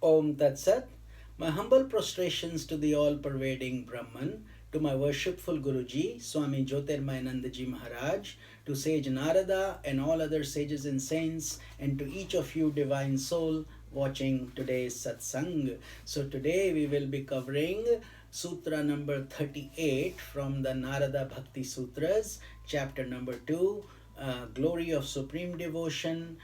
Om Tat Sat. My humble prostrations to the all-pervading Brahman, to my worshipful Guruji, Swami Jyotirmayanandaji Maharaj, to sage Narada and all other sages and saints, and to each of you divine soul watching today's satsang. So today we will be covering Sutra number 38 from the Narada Bhakti Sutras, chapter number 2, Glory of Supreme Devotion.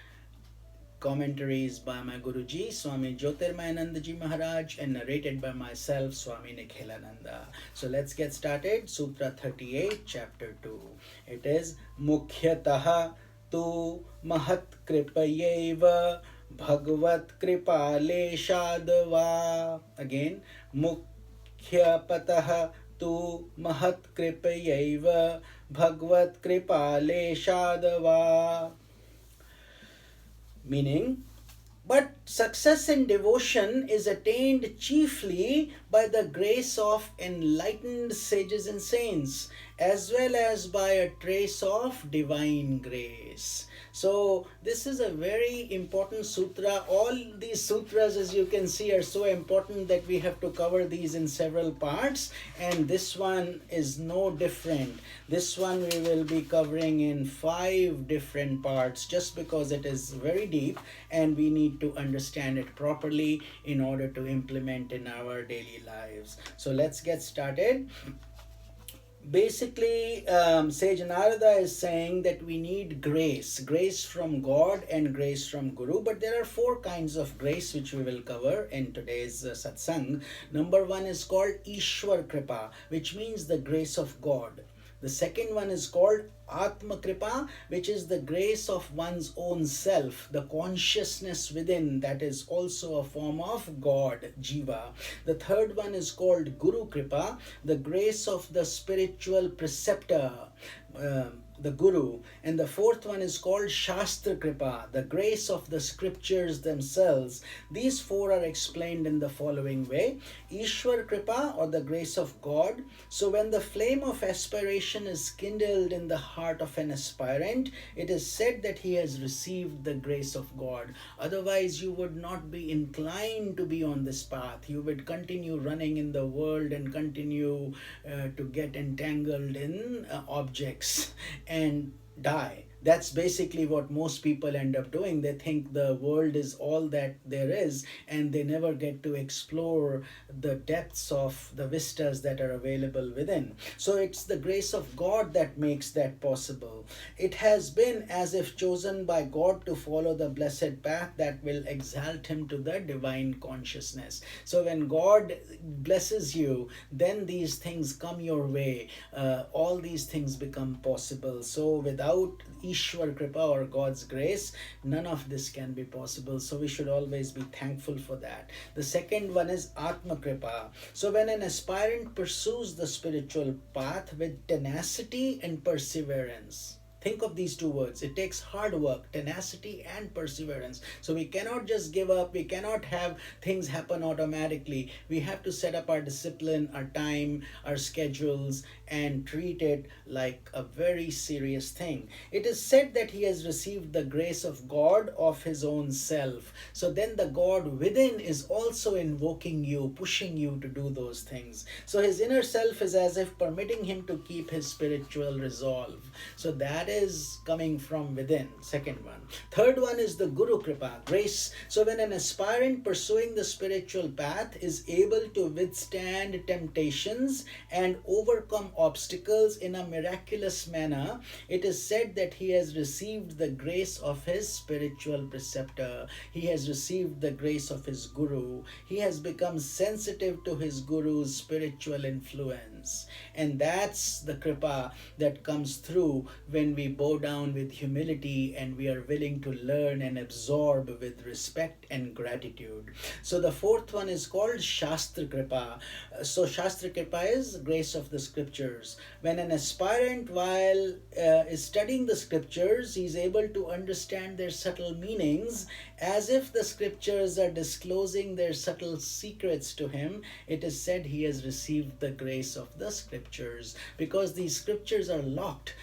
Commentaries by my Guruji, Swami Jyotirmayanandaji Maharaj, and narrated by myself, Swami Nikhilananda. So let's get started. Sutra 38, chapter 2. It is Mukhyataha tu Mahat Kripayeva Bhagavat Kripale Shadva. Again, Mukhyapataha tu Mahat Kripayeva Bhagavat Kripale Shadva. Meaning, but success in devotion is attained chiefly by the grace of enlightened sages and saints, as well as by a trace of divine grace. So this is a very important sutra. All these sutras, as you can see, are so important that we have to cover these in several parts, and this one is no different. This one we will be covering in 5 different parts, just because it is very deep and we need to understand it properly in order to implement in our daily lives. So let's get started. Basically, Sage Narada is saying that we need grace from God and grace from Guru. But there are 4 kinds of grace which we will cover in today's satsang. Number 1 is called Ishwar Kripa, which means the grace of God. The second one is called Atma Kripa, which is the grace of one's own self, the consciousness within, that is also a form of God, Jiva. The third one is called Guru Kripa, the grace of the spiritual preceptor, the Guru. And the fourth one is called Shastra Kripa, the grace of the scriptures themselves. These 4 are explained in the following way. Ishwar Kripa, or the grace of God. So when the flame of aspiration is kindled in the heart of an aspirant, it is said that he has received the grace of God. Otherwise, you would not be inclined to be on this path. You would continue running in the world and continue to get entangled in objects and die. That's basically what most people end up doing. They think the world is all that there is, and they never get to explore the depths of the vistas that are available within. So it's the grace of God that makes that possible. It has been as if chosen by God to follow the blessed path that will exalt him to the divine consciousness. So when God blesses you, then these things come your way. All these things become possible. So without Ishwar Kripa, or God's grace, none of this can be possible. So we should always be thankful for that. The second one is Atma Kripa. So when an aspirant pursues the spiritual path with tenacity and perseverance, think of these 2 words. It takes hard work, tenacity and perseverance. So we cannot just give up. We cannot have things happen automatically. We have to set up our discipline, our time, our schedules, and treat it like a very serious thing. It is said that he has received the grace of God of his own self. So then the God within is also invoking you, pushing you to do those things. So his inner self is as if permitting him to keep his spiritual resolve. So that is coming from within. Second one. Third one is the Guru Kripa, grace. So when an aspirant pursuing the spiritual path is able to withstand temptations and overcome obstacles in a miraculous manner, it is said that he has received the grace of his spiritual preceptor. He has received the grace of his Guru. He has become sensitive to his Guru's spiritual influence. And that's the Kripa that comes through when we bow down with humility and we are willing to learn and absorb with respect and gratitude. So the fourth one is called Shastra Kripa. So Shastra Kripa is grace of the scriptures. When an aspirant, while is studying the scriptures, he is able to understand their subtle meanings, as if the scriptures are disclosing their subtle secrets to him. It is said he has received the grace of the scriptures, because these scriptures are locked.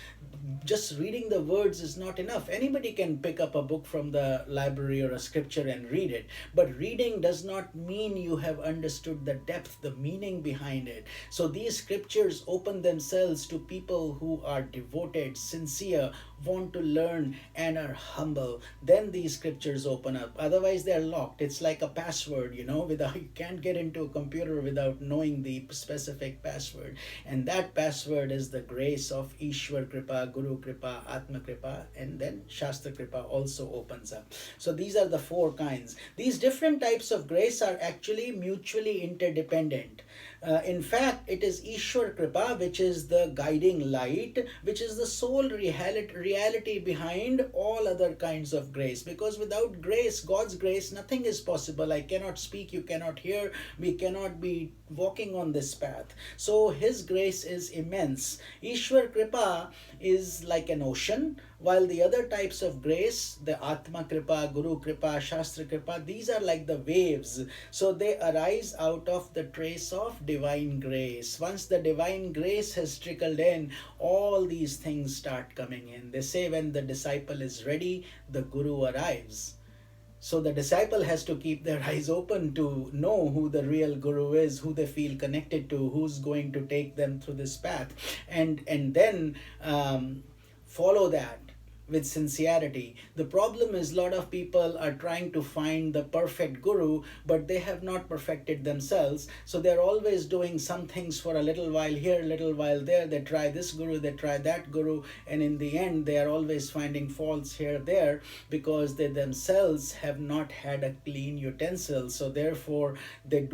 just reading the words is not enough. Anybody can pick up a book from the library or a scripture and read it, but reading does not mean you have understood the depth, the meaning behind it. So these scriptures open themselves to people who are devoted, sincere, want to learn, and are humble. Then these scriptures open up. Otherwise they're locked. It's like a password, without, you can't get into a computer without knowing the specific password. And that password is the grace of Ishwar Kripa, Guru Kripa, Atma Kripa, and then Shastra Kripa also opens up. So these are the four kinds. These different types of grace are actually mutually interdependent. In fact, it is Ishwar Kripa, which is the guiding light, which is the sole reality behind all other kinds of grace. Because without grace, God's grace, nothing is possible. I cannot speak, you cannot hear, we cannot be walking on this path. So His grace is immense. Ishwar Kripa is like an ocean, while the other types of grace, the Atma Kripa, Guru Kripa, Shastra Kripa, these are like the waves. So they arise out of the trace of divine grace. Once the divine grace has trickled in, all these things start coming in. They say when the disciple is ready, the Guru arrives. So the disciple has to keep their eyes open to know who the real Guru is, who they feel connected to, who's going to take them through this path, and then follow that with sincerity. The problem is a lot of people are trying to find the perfect guru, but they have not perfected themselves. So they're always doing some things for a little while here, a little while there. They try this guru, they try that guru, and in the end they are always finding faults here, there, because they themselves have not had a clean utensil. So therefore they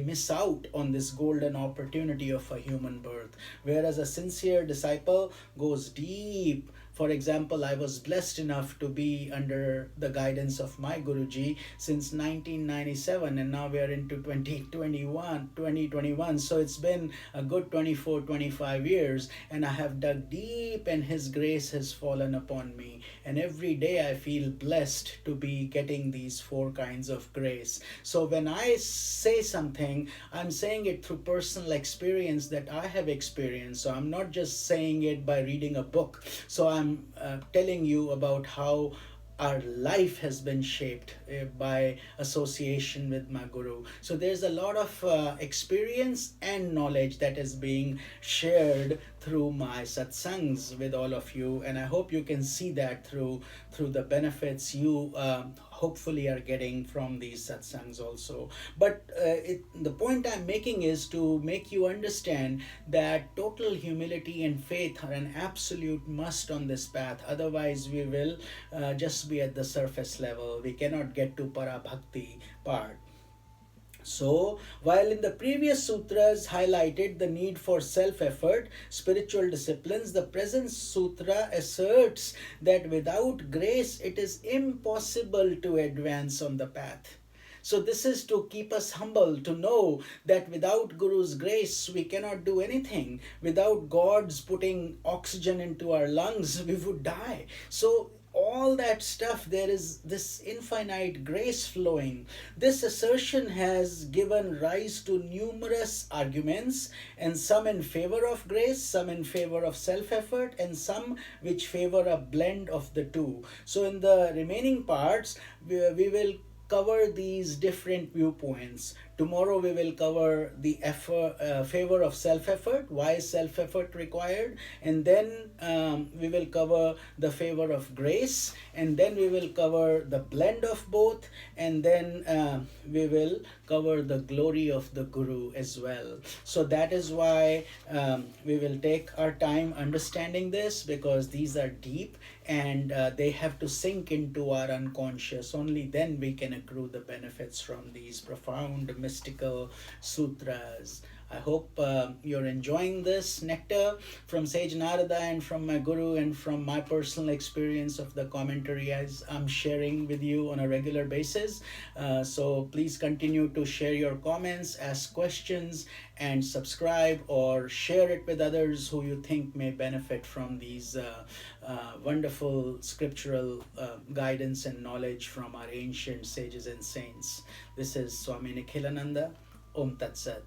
miss out on this golden opportunity of a human birth. Whereas a sincere disciple goes deep. For example, I was blessed enough to be under the guidance of my Guruji since 1997, and now we are into 2021. So it's been a good 24, 25 years, and I have dug deep, and His grace has fallen upon me. And every day I feel blessed to be getting these four kinds of grace. So when I say something, I'm saying it through personal experience that I have experienced. So I'm not just saying it by reading a book. So I'm telling you about how our life has been shaped by association with my Guru. So there's a lot of experience and knowledge that is being shared through my satsangs with all of you, and I hope you can see that through the benefits you hopefully are getting from these satsangs also. But the point I'm making is to make you understand that total humility and faith are an absolute must on this path. Otherwise we will just be at the surface level. We cannot get to para bhakti part. So, while in the previous sutras highlighted the need for self-effort, spiritual disciplines, the present sutra asserts that without grace it is impossible to advance on the path. So this is to keep us humble, to know that without Guru's grace we cannot do anything. Without God's putting oxygen into our lungs, we would die. So all that stuff, there is this infinite grace flowing. This assertion has given rise to numerous arguments, and some in favor of grace, some in favor of self-effort, and some which favor a blend of the two. So in the remaining parts, we will cover these different viewpoints. Tomorrow we will cover the favor of self-effort, why is self-effort required, and then we will cover the favor of grace, and then we will cover the blend of both, and then we will cover the glory of the Guru as well. So that is why we will take our time understanding this, because these are deep and they have to sink into our unconscious. Only then we can accrue the benefits from these profound mystical sutras. I hope you're enjoying this nectar from Sage Narada and from my Guru and from my personal experience of the commentary as I'm sharing with you on a regular basis. So please continue to share your comments, ask questions, and subscribe or share it with others who you think may benefit from these wonderful scriptural guidance and knowledge from our ancient sages and saints. This is Swami Nikhilananda. Om Tat Sat.